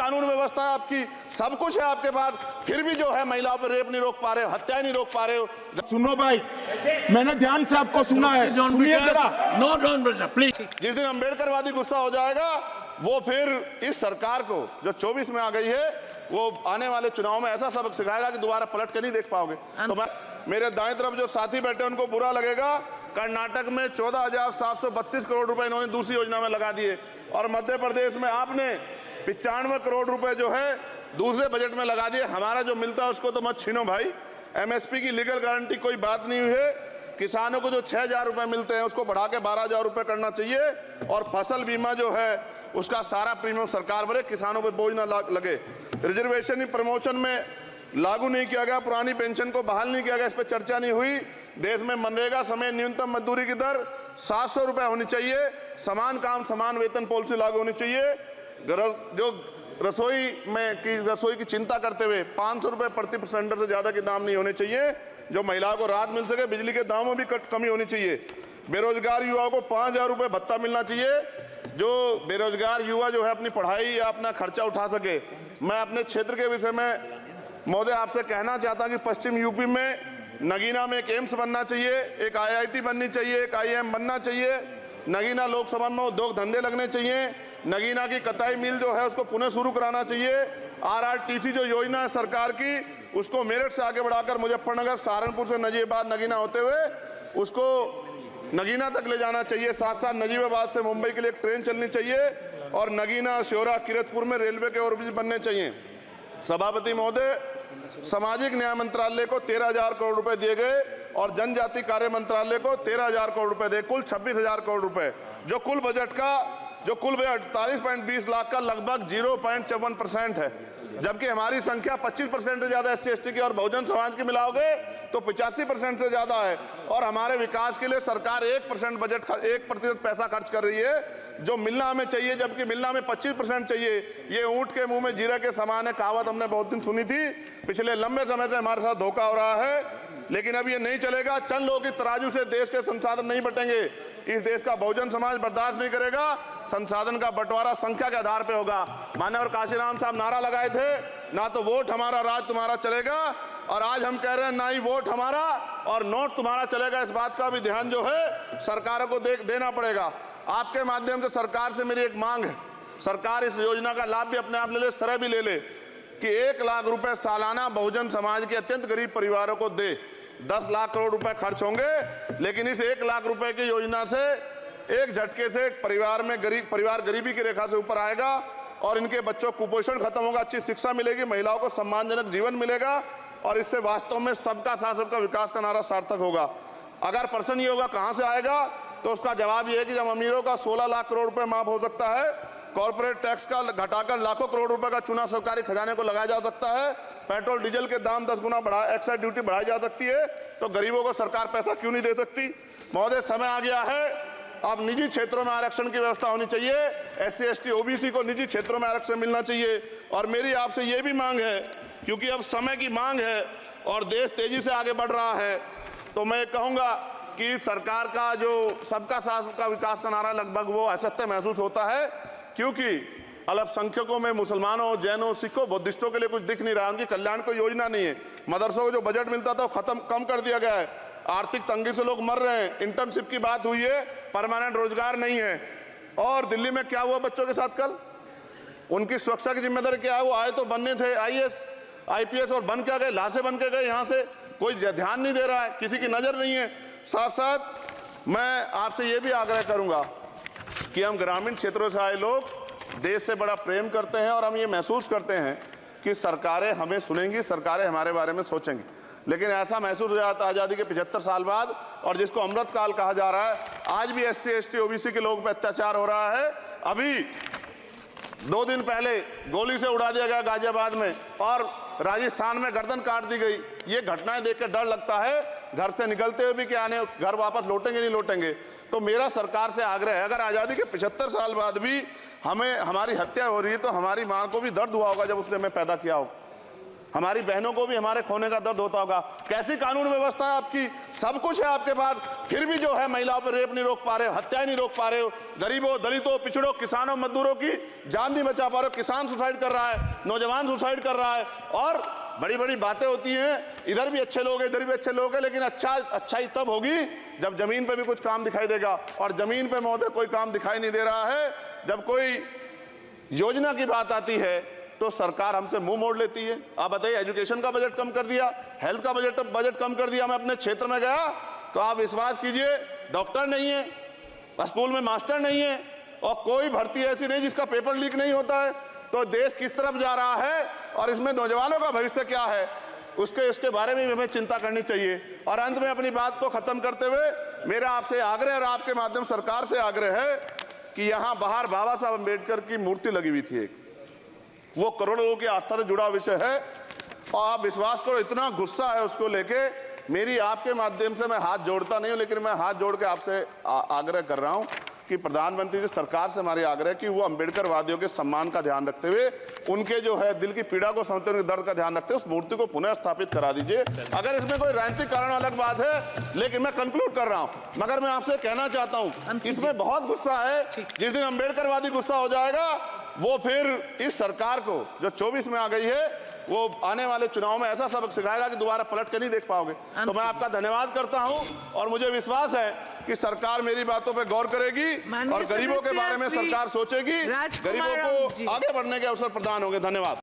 कानून व्यवस्था है आपकी, सब कुछ है आपके पास, फिर भी जो है महिलाओं पर रेप नहीं रोक पा रहे हो, हत्या नहीं रोक पा रहे हो। सुनो भाई, मैंने ध्यान से आपको सुना है, सुनिए जरा। No don't please. जिस दिन अम्बेडकरवादी गुस्सा हो जाएगा वो फिर इस सरकार को जो 24 में आ गई है वो आने वाले चुनाव में ऐसा सबक सिखाएगा कि दोबारा पलट के नहीं देख पाओगे। तो मैं, मेरे दाएं तरफ जो साथी बैठे उनको बुरा लगेगा, कर्नाटक में 14,732 करोड़ रुपए इन्होंने दूसरी योजना में लगा दिए और मध्य प्रदेश में आपने 95 करोड़ रुपए जो है दूसरे बजट में लगा दिए। हमारा जो मिलता है उसको तो मत छीनो भाई। एमएसपी की लीगल गारंटी कोई बात नहीं हुई है। किसानों को जो 6,000 रुपए मिलते हैं उसको बढ़ा के 12,000 रुपए करना चाहिए और फसल बीमा जो है उसका सारा प्रीमियम सरकार भरे, किसानों पे बोझ ना लगे। रिजर्वेशन प्रमोशन में लागू नहीं किया गया, पुरानी पेंशन को बहाल नहीं किया गया, इस पर चर्चा नहीं हुई। देश में मनरेगा समेत न्यूनतम मजदूरी की दर 700 रुपए होनी चाहिए। समान काम समान वेतन पॉलिसी लागू होनी चाहिए। जो रसोई की चिंता करते हुए 500 रुपए प्रति सिलेंडर से ज्यादा के दाम नहीं होने चाहिए, जो महिलाओं को राहत मिल सके। बिजली के दामों में भी कमी होनी चाहिए। बेरोजगार युवाओं को 5,000 रुपए भत्ता मिलना चाहिए, जो बेरोजगार युवा जो है अपनी पढ़ाई या अपना खर्चा उठा सके। मैं अपने क्षेत्र के विषय में महोदय आपसे कहना चाहता हूं कि पश्चिम यूपी में नगीना में एक एम्स बनना चाहिए, एक IIT बननी चाहिए, एक IIM बनना चाहिए। नगीना लोकसभा में उद्योग धंधे लगने चाहिए। नगीना की कताई मिल जो है उसको पुनः शुरू कराना चाहिए। RRTC जो योजना है सरकार की उसको मेरठ से आगे बढ़ाकर मुजफ्फरनगर, सहारनपुर से नजीबाबाद नगीना होते हुए उसको नगीना तक ले जाना चाहिए। साथ साथ नजीबाबाद से मुंबई के लिए एक ट्रेन चलनी चाहिए और नगीना, श्योरा, किरतपुर में रेलवे के ओवरब्रिज बनने चाहिए। सभापति महोदय, सामाजिक न्याय मंत्रालय को 13,000 करोड़ रुपए दिए गए और जनजाति कार्य मंत्रालय को 13,000 करोड़ रुपए दिए, कुल 26,000 करोड़ रुपए, जो कुल बजट 48.20 लाख का लगभग 0.54% है। जबकि हमारी संख्या 25% से ज्यादा SC ST की और बहुजन समाज की मिलाओगे तो 85% से ज्यादा है। और हमारे विकास के लिए सरकार 1% बजट 1% पैसा खर्च कर रही है, जो मिलना हमें चाहिए, जबकि मिलना हमें 25% चाहिए। ये ऊंट के मुंह में जीरा के समान है, कहावत हमने बहुत दिन सुनी थी। पिछले लंबे समय से हमारे साथ धोखा हो रहा है, लेकिन अब ये नहीं चलेगा। चंद लोगों की तराजू से देश के संसाधन नहीं बटेंगे। इस देश का बहुजन समाज बर्दाश्त नहीं करेगा। संसाधन का बंटवारा संख्या के आधार पे होगा। माननीय काशीराम साहब नारा लगाए थे, ना तो वोट हमारा राज तुम्हारा चलेगा, और आज हम कह रहे हैं ना ही वोट हमारा और नोट तुम्हारा चलेगा। इस बात का भी ध्यान जो है सरकारों को देना पड़ेगा। आपके माध्यम से सरकार से मेरी एक मांग है, सरकार इस योजना का लाभ भी अपने आप ले ले, सरह भी ले ले कि 1 लाख रुपए सालाना बहुजन समाज के अत्यंत गरीब परिवारों को दे। 10 लाख करोड़ रुपए खर्च होंगे, लेकिन इस 1 लाख रुपए की योजना से एक झटके से परिवार गरीबी की रेखा से ऊपर आएगा और इनके बच्चों को कुपोषण खत्म होगा, अच्छी शिक्षा मिलेगी, महिलाओं को सम्मानजनक जीवन मिलेगा और इससे वास्तव में सबका साथ सबका विकास का नारा सार्थक होगा। अगर प्रश्न ये होगा कहां से आएगा, तो उसका जवाब ये है कि जब अमीरों का 16 लाख करोड़ रुपए माफ हो सकता है, कॉर्पोरेट टैक्स का घटाकर लाखों करोड़ रुपए का चुना सरकारी खजाने को लगाया जा सकता है, पेट्रोल डीजल के दाम 10 गुना एक्साइज ड्यूटी बढ़ाई जा सकती है, तो गरीबों को सरकार पैसा क्यों नहीं दे सकती। महोदय, समय आ गया है, अब निजी क्षेत्रों में आरक्षण की व्यवस्था होनी चाहिए। SC ST OBC को निजी क्षेत्रों में आरक्षण मिलना चाहिए। और मेरी आपसे ये भी मांग है, क्योंकि अब समय की मांग है और देश तेजी से आगे बढ़ रहा है, तो मैं कहूंगा कि सरकार का जो सबका साथ सबका विकास का नारा लगभग वो असत्य महसूस होता है, क्योंकि अल्पसंख्यकों में मुसलमानों, जैनों, सिखों, बुद्धिस्टों के लिए कुछ दिख नहीं रहा, उनकी कल्याण कोई योजना नहीं है। मदरसों को जो बजट मिलता था वो कम कर दिया गया है। आर्थिक तंगी से लोग मर रहे हैं। इंटर्नशिप की बात हुई है, परमानेंट रोजगार नहीं है। और दिल्ली में क्या हुआ बच्चों के साथ कल, उनकी सुरक्षा की जिम्मेदारी क्या है? वो आए तो बनने थे IAS IPS और बन क्या गए, लाशें बन के गए। यहाँ से कोई ध्यान नहीं दे रहा है, किसी की नजर नहीं है। साथ साथ मैं आपसे ये भी आग्रह करूंगा कि हम ग्रामीण क्षेत्रों से आए लोग देश से बड़ा प्रेम करते हैं और हम ये महसूस करते हैं कि सरकारें हमें सुनेंगी, सरकारें हमारे बारे में सोचेंगी। लेकिन ऐसा महसूस हो जाता है आज़ादी के 75 साल बाद, और जिसको अमृत काल कहा जा रहा है, आज भी SC ST OBC के लोगों पर अत्याचार हो रहा है। अभी 2 दिन पहले गोली से उड़ा दिया गया गाजियाबाद में और राजस्थान में गर्दन काट दी गई। ये घटनाएं देख कर डर लगता है, घर से निकलते हुए भी कि आने घर वापस लौटेंगे नहीं लौटेंगे। तो मेरा सरकार से आग्रह है, अगर आज़ादी के 75 साल बाद भी हमारी हत्या हो रही है, तो हमारी मां को भी दर्द हुआ होगा जब उसने हमें पैदा किया हो। हमारी बहनों को भी हमारे खोने का दर्द होता होगा। कैसी कानून व्यवस्था है आपकी, सब कुछ है आपके पास, फिर भी जो है महिलाओं पर रेप नहीं रोक पा रहे हो, हत्याएं नहीं रोक पा रहे हो, गरीबों, दलितों, पिछड़ों, किसानों, मजदूरों की जान नहीं बचा पा रहे हो। किसान सुसाइड कर रहा है, नौजवान सुसाइड कर रहा है, और बड़ी बड़ी बातें होती हैं, इधर भी अच्छे लोग हैं, इधर भी अच्छे लोग हैं, लेकिन अच्छाई तब होगी जब जमीन पे भी कुछ काम दिखाई देगा। और जमीन पे महोदय कोई काम दिखाई नहीं दे रहा है। जब कोई योजना की बात आती है तो सरकार हमसे मुंह मोड़ लेती है। आप बताइए, एजुकेशन का बजट कम कर दिया, हेल्थ का बजट कम कर दिया। मैं अपने क्षेत्र में गया तो आप विश्वास कीजिए, डॉक्टर नहीं है, स्कूल में मास्टर नहीं है, और कोई भर्ती ऐसी नहीं जिसका पेपर लीक नहीं होता है। तो देश किस तरफ जा रहा है और इसमें नौजवानों का भविष्य क्या है, इसके बारे में हमें चिंता करनी चाहिए। और अंत में अपनी बात को खत्म करते हुए मेरा आपसे आग्रह और आपके माध्यम सरकार से आग्रह है कि यहाँ बाहर बाबा साहब अम्बेडकर की मूर्ति लगी हुई थी एक, वो करोड़ों लोगों की आस्था से जुड़ा विषय है, और आप विश्वास करो इतना गुस्सा है उसको लेके। मेरी आपके माध्यम से मैं हाथ जोड़ता नहीं हूं, लेकिन मैं हाथ जोड़ के आपसे आग्रह कर रहा हूं कि प्रधानमंत्री जी, सरकार से हमारी आग्रह कि वो अम्बेडकरवादियों के सम्मान का ध्यान रखते हुए, उनके जो है दिल की पीड़ा को समझते हुए, दर्द का ध्यान रखते हुए उस मूर्ति को पुनः स्थापित करा दीजिए। अगर इसमें कोई राजनीतिक कारण अलग बात है, लेकिन मैं कंक्लूड कर रहा हूं। मगर मैं आपसे कहना चाहता हूं, इसमें बहुत गुस्सा है। जिस दिन अम्बेडकरवादी गुस्सा हो जाएगा, वो फिर इस सरकार को जो 24 में आ गई है, वो आने वाले चुनाव में ऐसा सबक सिखाएगा कि दोबारा पलट के नहीं देख पाओगे। तो मैं आपका धन्यवाद करता हूं, और मुझे विश्वास है कि सरकार मेरी बातों पे गौर करेगी और गरीबों के बारे में सरकार सोचेगी, गरीबों को आगे बढ़ने के अवसर प्रदान होंगे। धन्यवाद।